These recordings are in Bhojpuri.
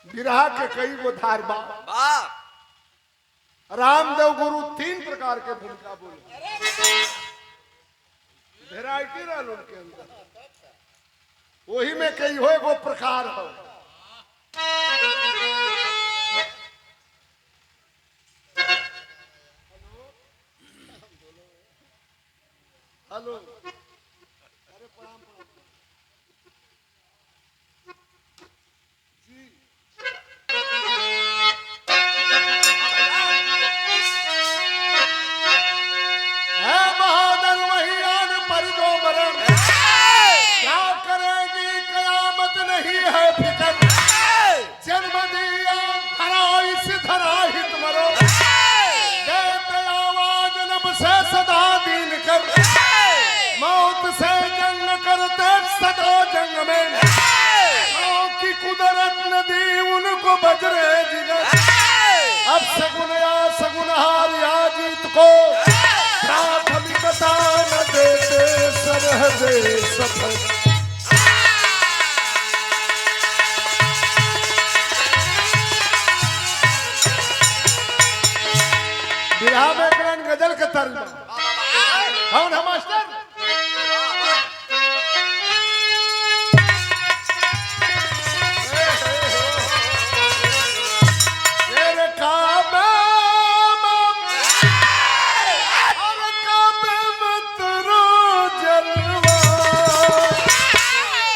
विरह के कई गो धार बा। रामदेव गुरु 3 प्रकार के भूमिका बोले, वेराइटी रहल उनके अंदर, वही में कई हो गो प्रकार हो। हेलो, अरे प्रणाम जी। है बहादुर वही आन पर जो मरण, क्या करेगी कयामत नहीं है फिकर, जन्म दिया धरा इस धरा हित मरो, देते आवाज लब से सदा दीन कर, मौत से जंग करते सदा जंग में, की कुदरत न दी उनको बजरे जिगर, अब सगुन या सगुन हार या जीत को प्राथमिकता न देते सरहदे सफर। बिहार में करण गजल के तर्ज कौन है मास्टर?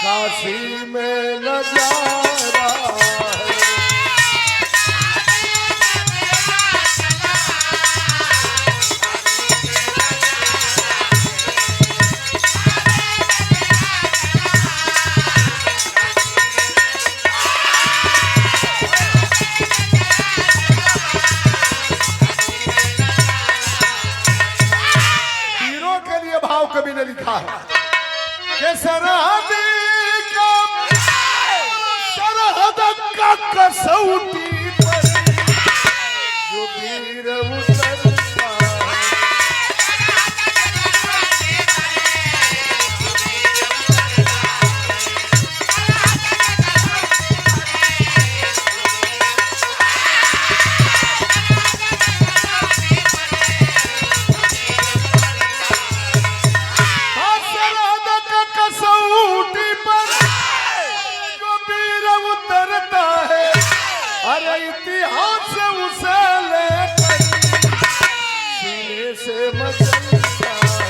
काशी में नजारा है, हीरो के लिए भाव कवि ने लिखा है कि सरहदी कसौटी पर जो वीर उतरता कसौटी पर जो वीर उतरता है, अरे इतिहास से उसे लेकर सीने से मचलता है।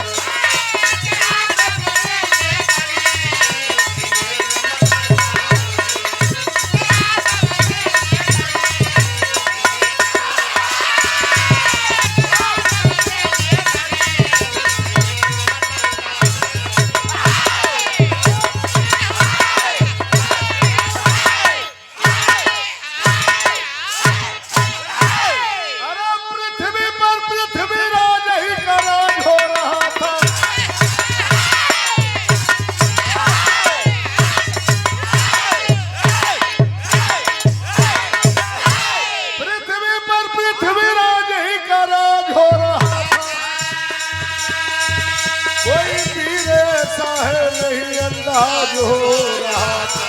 हो रहा था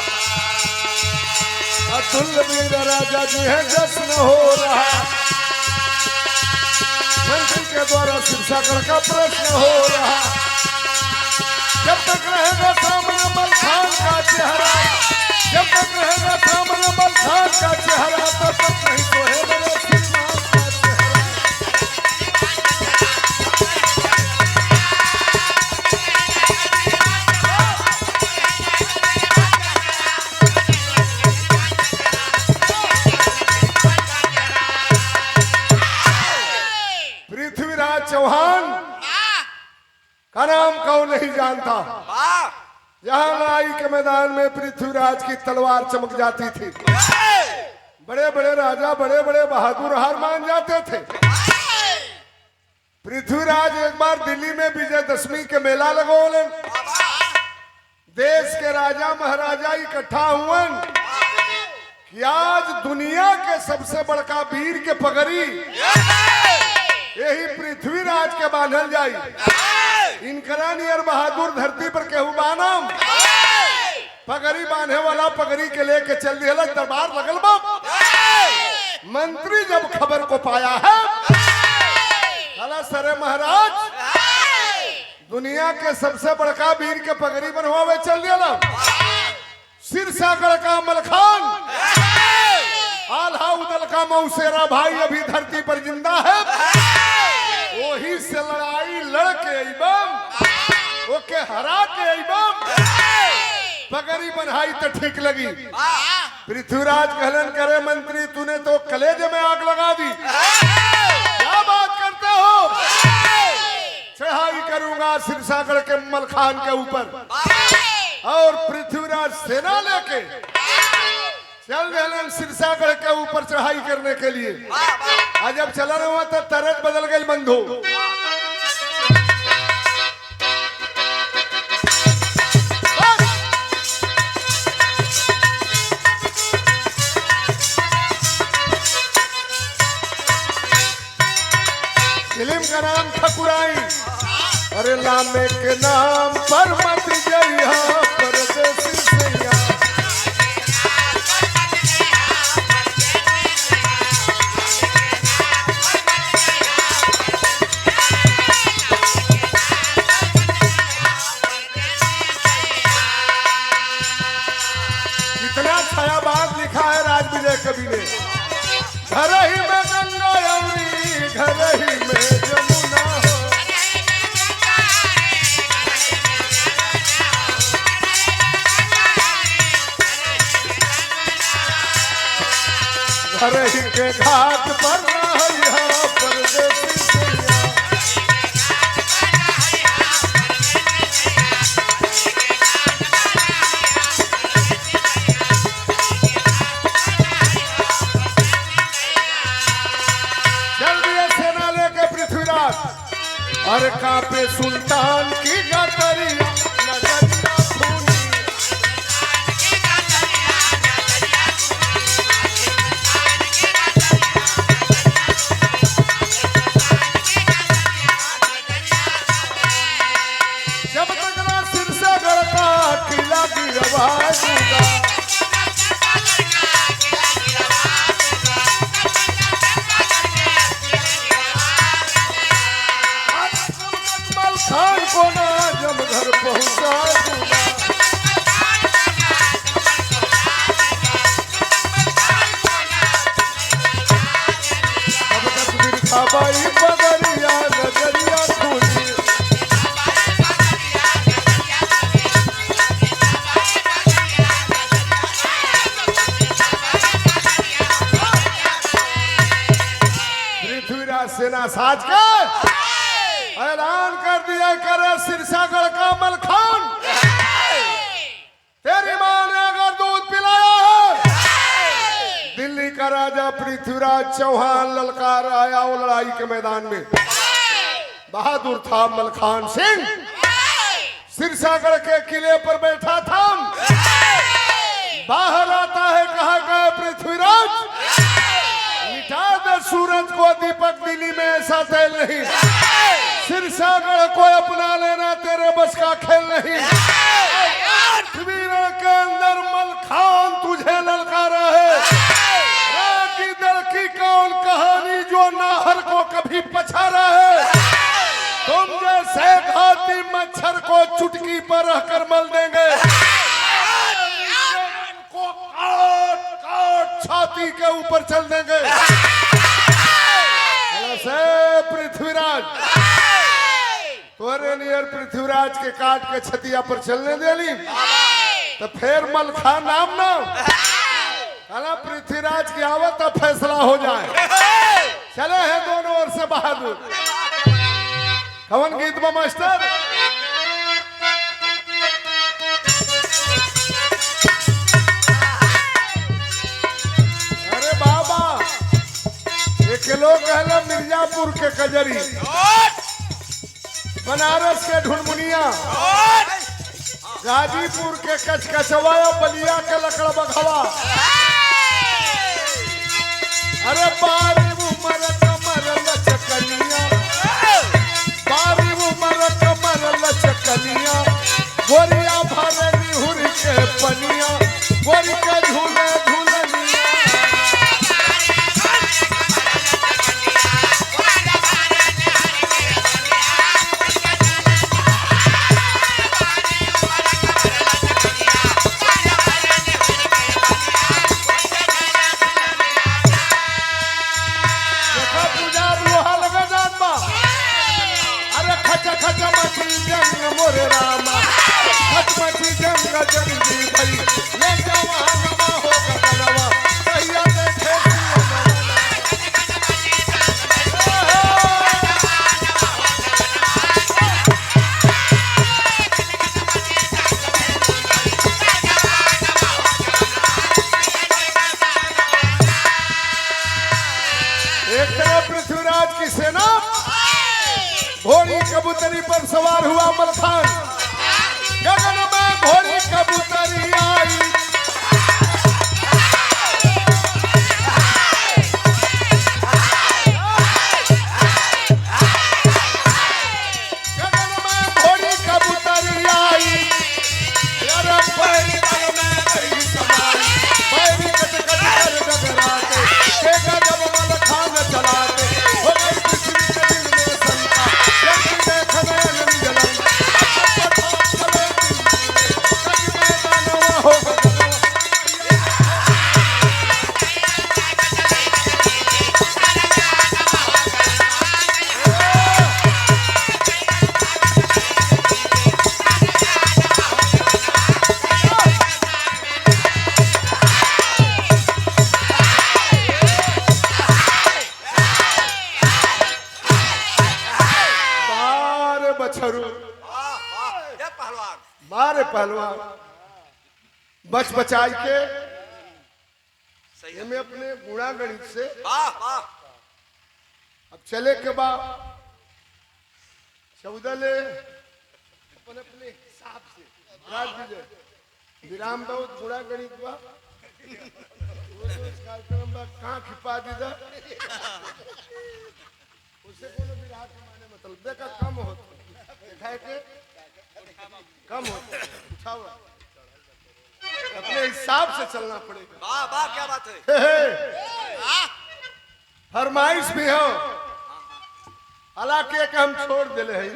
अतुल वीर राजा जी है जश्न हो रहा, मंत्री के द्वारा शिवसागर का प्रश्न हो रहा, जब तक रहेगा सामने मलखान का चेहरा, जब तक रहेगा सामने मलखान का चेहरा, तब तक नहीं तो है मेरे श्रीमान का चेहरा। चौहान का नाम कौन नहीं जानता। जहां लड़ाई के मैदान में पृथ्वीराज की तलवार चमक जाती थी, बड़े बड़े राजा बड़े बड़े बहादुर हार मान जाते थे। पृथ्वीराज एक बार दिल्ली में विजयदशमी के मेला लगोले, देश के राजा महाराजा इकट्ठा हुए कि आज दुनिया के सबसे बड़का वीर के पगड़ी यही पृथ्वीराज के बांधल जाई। इनकरा नियर बहादुर धरती पर केहू बानम पगड़ी बांधे वाला पगड़ी के लेके चल दिया दरबार लगल बा। मंत्री जब खबर को पाया है, हला सरे महाराज दुनिया के सबसे बड़का वीर के पगड़ी बनवावे चल दिया। सिरसागढ़ का मलखान आल्हा उदल का मौसेरा भाई अभी धरती पर जिंदा है। वही से लड़ाई लड़के अइबम ओके हरा के अइबम पगड़ी बनाई तो ठीक लगी। पृथ्वीराज कहलन करे मंत्री तूने तो कलेजे में आग लगा दी, क्या बात करते हो? चढ़ाई करूंगा सिरसागढ़ के मलखान के ऊपर। और पृथ्वीराज सेना लेके चल गए सिरसागढ़ के ऊपर चढ़ाई करने के लिए। जब चलन हुआ तो तरत बदल गई बंधु। फिल्म का नाम ठकुराई। अरे लामे के नाम पर मत जइहा परदेसी सैया। कितना छायाबाद लिखा है राज विजय कवि ने। घर ही में गंगा यमुनी घर ही में जमुना हो। घर ही के घाट पर रहिया परदेसी सैया। और कापे सुल्तान की गदरिया नजरिया खूनी। जब तक ना सिरसागढ़ का किला गिरवा दूंगा। खान को ना जब घर पहुंचा दूंगा। अब तक बिरखा बाई बदरिया नजरिया खूनी। पृथ्वीराज सेना साज का ऐलान कर दिया करे सिरसागढ़ का मलखान तेरी मां ने अगर दूध पिलाया है। दिल्ली का राजा पृथ्वीराज चौहान ललकार आया वो लड़ाई के मैदान में। बहादुर था मलखान सिंह। सिरसागढ़ के किले पर बैठा था। बाहर आता है कहा गया पृथ्वीराज मिटा दे सूरज को दीपक दिल्ली में ऐसा तेल नहीं। सिरसागढ़ को अपना लेना तेरे बस का खेल नहीं। वीरों के अंदर मलखान तुझे ललकारा है। रागी दल की कौन कहानी जो नाहर को कभी पछाड़ा है। तुम जैसे घाती मच्छर को चुटकी पर रहकर मल देंगे। को काट काट छाती के ऊपर चल देंगे। पृथ्वीराज तोरे नियर पृथ्वीराज के काट के छतिया पर चलने देली तो फिर मलखान नाम ना हला पृथ्वीराज की आवत तो फैसला हो जाए। चले हैं दोनों ओर से बहादुर। कवन गीत में मास्टर? अरे बाबा एक लोग कहला मिर्जापुर के कजरी, बनारस के ढुनमुनिया, गाजीपुर के कचकचवा, बलिया के लकड़ बघवा। अरे बारी उमर कमर लचकनिया, बारी उमर कमर लचकनिया, गोरिया भर निहुर के पनिया। रंग जंगी भई ये जवानवा हो गगनवा कहिया देखे एक तरफ पृथ्वीराज की सेना घोड़ी कबूतरी पर सवार हुआ मलखान गगन में घोड़ी कबूतरी आई गगन में घोड़ी कबूतरी आई यार पैरी बल में गई समाई पैरी कट कट कर डगराते के गजब मलखान चलाते हो गई पृथ्वी के दिल में शंका जब देख नयन जलन हो बछरू मारे पहलवान बच बचाई के में अपने गुणा गणित से अब चले के बाद चौदह अपने अपने हिसाब से राज विजय विराम बहुत गुणा गणित बा कार्यक्रम बा कहाँ खिपा दीदा उससे कोनो विराट माने मतलब देखा कम होता है के कम होता उठाओ अपने हिसाब से चलना पड़ेगा वाह वाह क्या बात है फरमाइश भी हो हालांकि हम छोड़ दिले हैं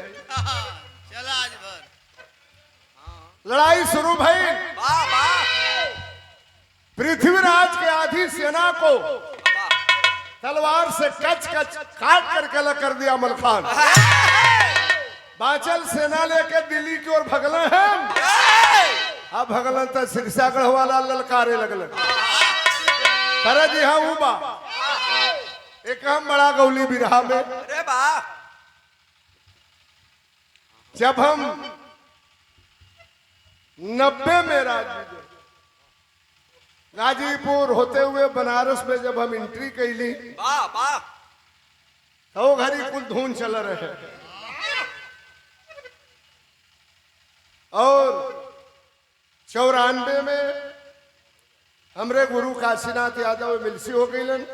चला आज भर लड़ाई शुरू भई वाह वाह पृथ्वीराज के आधी सेना को तलवार से कच कच काट करके कर दिया मलखान बाचल सेना लेके दिल्ली की ओर भगले हैं अब भगलन तो सिरसागढ़ वाला ललकारे लगल अरे जी हाँ उबा एक हम बड़ा गौली बिरहा में अरे वाह जब हम 90 में राजविजय गाजीपुर होते हुए बनारस में जब हम एंट्री कैली वाह वाह तो घड़ी कुल धून चल रहे और 94 में हमरे गुरु काशीनाथ यादव मिलसी हो गई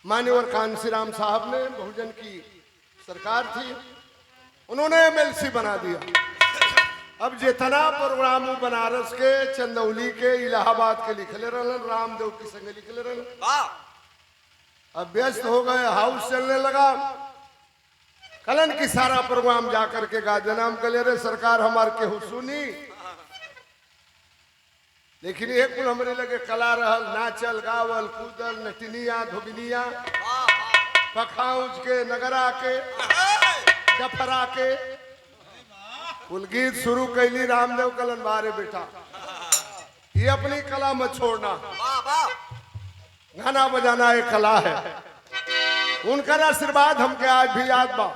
मान्यवर कांशीराम साहब ने बहुजन की सरकार थी उन्होंने एमएलसी बना दिया अब जितना प्रोग्राम बनारस के चंदौली के इलाहाबाद के लिखले रहन रामदेव की संग लिखले रहन अब व्यस्त हो गए हाउस चलने लगा कलन की सारा प्रोग्राम जाकर के गाजनाम कर ले रहे सरकार हमार के हुसुनी लेकिन एक कुल हमरे लगे कला रहल नाचल गावल कूदल नटनिया धोबिनिया पखाउज के नगरा के डफरा के कुल गीत शुरू कैली रामदेव कलन बारे बेटा ये अपनी कला मत छोड़ना गाना बजाना एक कला है उनका आशीर्वाद हमके आज भी याद बा